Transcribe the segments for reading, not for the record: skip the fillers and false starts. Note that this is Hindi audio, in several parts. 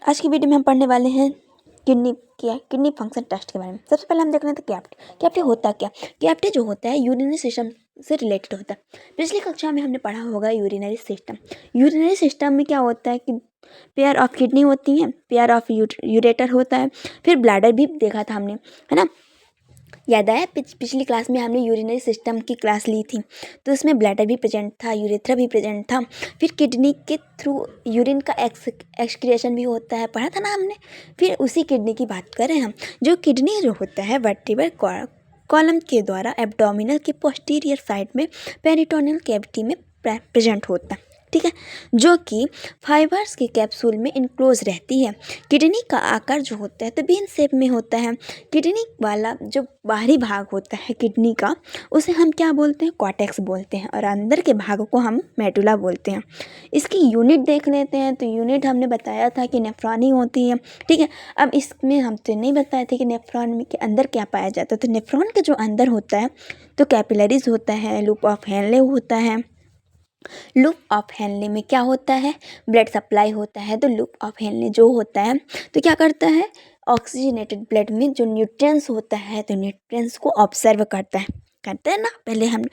आज की वीडियो में हम पढ़ने वाले हैं किडनी फंक्शन टेस्ट के बारे में। सबसे पहले हम देख रहे थे कैप्टी होता क्या। कैप्टी जो होता है यूरिनरी सिस्टम से रिलेटेड होता है। पिछली कक्षा में हमने पढ़ा होगा यूरिनरी सिस्टम में क्या होता है कि पेयर ऑफ किडनी होती हैं, पेयर ऑफ यूरेटर होता है, फिर ब्लैडर भी देखा था हमने, है ना। याद आया पिछली क्लास में हमने यूरिनरी सिस्टम की क्लास ली थी, तो उसमें ब्लैडर भी प्रेजेंट था, यूरेथ्रा भी प्रेजेंट था, फिर किडनी के थ्रू यूरिन का एक्सक्रिएशन भी होता है, पढ़ा था ना हमने। फिर उसी किडनी की बात करें हम, जो किडनी जो होता है वर्टिब्रल कॉलम के द्वारा एब्डोमिनल के पोस्टीरियर साइड में पेरिटोनियल कैविटी में प्रेजेंट होता है, ठीक है, जो कि फाइबर्स के कैप्सूल में इनक्लोज रहती है। किडनी का आकार जो होता है तो बीन शेप में होता है। किडनी वाला जो बाहरी भाग होता है किडनी का, उसे हम क्या बोलते हैं, कॉर्टेक्स बोलते हैं, और अंदर के भाग को हम मेडुला बोलते हैं। इसकी यूनिट देख लेते हैं, तो यूनिट हमने बताया था कि नेफ्रॉन ही होती है, ठीक है। अब इसमें हम तो नहीं बताए थे कि नेफ्रॉन के अंदर क्या पाया जाता है। तो नेफ्रॉन के जो अंदर होता है तो कैपिलरीज होता है, लूप ऑफ हेनले होता है। लूप ऑफ हेनले में क्या होता है, ब्लड सप्लाई होता है। तो लूप ऑफ हेनले जो होता है तो क्या करता है, ऑक्सीजनेटेड ब्लड में जो न्यूट्रिएंट्स होता है तो न्यूट्रिएंट्स को ऑब्जर्व करता है ना। पहले हम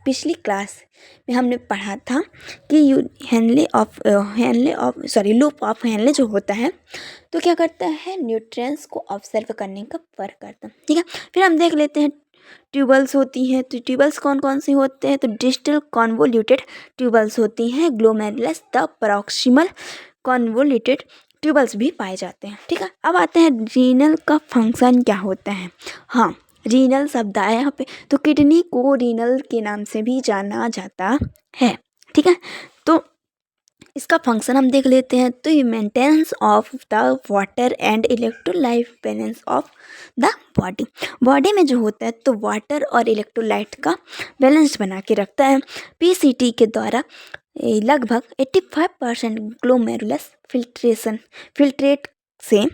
पिछली क्लास में हमने पढ़ा था कि लूप ऑफ हेनले जो होता है तो क्या करता है, न्यूट्रिएंट्स को ऑब्जर्व करने का वर्क करता है, ठीक है। फिर हम देख लेते हैं ट्यूबल्स होती हैं। तो ट्यूबल्स कौन कौन से होते हैं, तो डिस्टल कॉन्वोल्यूटेड ट्यूबल्स होती हैं, glomerulus the proximal convoluted tubules भी पाए जाते हैं, ठीक है। अब आते हैं रीनल का फंक्शन क्या होता है। हाँ, रीनल शब्द आया यहाँ पे, तो किडनी को रीनल के नाम से भी जाना जाता है, ठीक है। तो इसका फंक्शन हम देख लेते हैं। तो ये maintenance of the water and electrolyte balance of the body में जो होता है तो वाटर और इलेक्ट्रोलाइट का बैलेंस बना के रखता है। पीसीटी के द्वारा लगभग 85% ग्लोमेरुलस फिल्ट्रेट से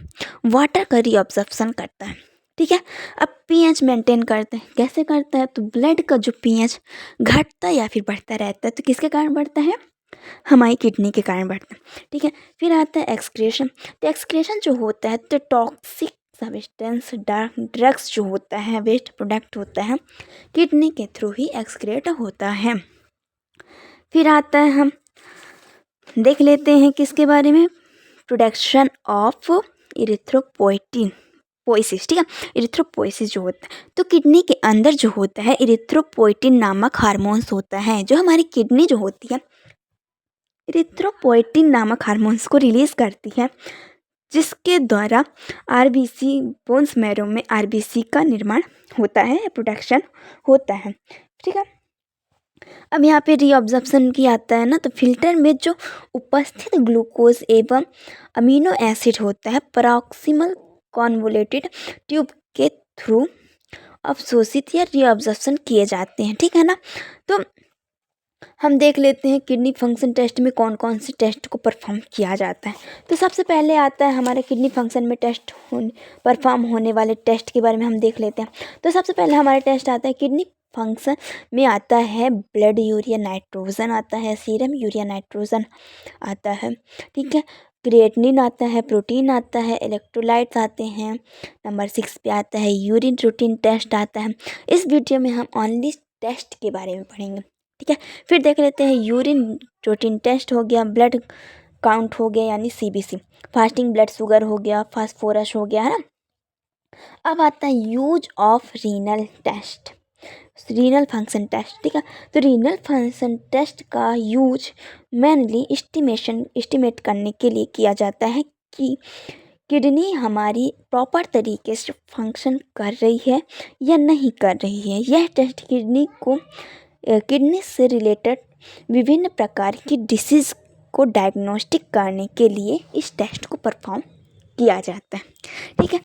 वाटर का रीअब्जॉर्प्शन करता है, ठीक है। अब पीएच मेंटेन करते हैं, कैसे करता है, तो ब्लड का जो पीएच घटता या फिर बढ़ता रहता है, तो किसके कारण बढ़ता है, हमारी किडनी के कारण बढ़ता है, ठीक है। फिर आता है एक्सक्रीशन। तो एक्सक्रीशन जो होता है तो टॉक्सिक सब्सटेंस ड्रग्स जो होता है, वेस्ट प्रोडक्ट होता है, किडनी के थ्रू ही एक्सक्रीट होता है। फिर आता है, हम देख लेते हैं किसके बारे में, प्रोडक्शन ऑफ इरिथ्रोपोइटिन पोइसिस, ठीक है। इरिथ्रोपोइसिस जो होता है तो किडनी के अंदर जो होता है इरिथ्रोपोइटिन नामक हार्मोन्स होता है, जो हमारी किडनी जो होती है इरिथ्रोपोइटिन नामक हार्मोन्स को रिलीज करती है, जिसके द्वारा आरबीसी बोन्स मैरो में आरबीसी का निर्माण होता है, प्रोडक्शन होता है, ठीक है। अब यहाँ पे रीअब्जॉर्प्शन की आता है ना, तो फिल्टर में जो उपस्थित ग्लूकोज एवं अमीनो एसिड होता है प्रॉक्सिमल कॉन्वोल्यूटेड ट्यूब के थ्रू अवशोषित या रीअब्जॉर्प्शन किए जाते हैं, ठीक है ना। तो हम देख लेते हैं किडनी फंक्शन टेस्ट में कौन कौन से टेस्ट को परफॉर्म किया जाता है। तो सबसे पहले आता है हमारे किडनी फंक्शन में परफॉर्म होने वाले टेस्ट के बारे में हम देख लेते हैं। तो सबसे पहले हमारा टेस्ट आता है किडनी फंक्शन में आता है ब्लड यूरिया नाइट्रोजन आता है, सीरम यूरिया नाइट्रोजन आता है, ठीक है, क्रिएटिनिन आता है, प्रोटीन आता है, इलेक्ट्रोलाइट्स आते हैं। नंबर 6 पे आता है यूरिन रूटीन टेस्ट आता है। इस वीडियो में हम ओनली टेस्ट के बारे में पढ़ेंगे, ठीक है। फिर देख लेते हैं यूरिन प्रोटीन टेस्ट हो गया, ब्लड काउंट हो गया यानी सीबीसी, फास्टिंग ब्लड शुगर हो गया, फास्फोरस हो गया, है ना। अब आता है use of renal test, renal function test, ठीक है। तो रीनल फंक्शन टेस्ट का यूज मेनली एस्टिमेट करने के लिए किया जाता है कि किडनी हमारी प्रॉपर तरीके से फंक्शन कर रही है या नहीं कर रही है। यह टेस्ट किडनी से रिलेटेड विभिन्न प्रकार की डिसीज़ को डायग्नोस्टिक करने के लिए इस टेस्ट को परफॉर्म किया जाता है, ठीक है।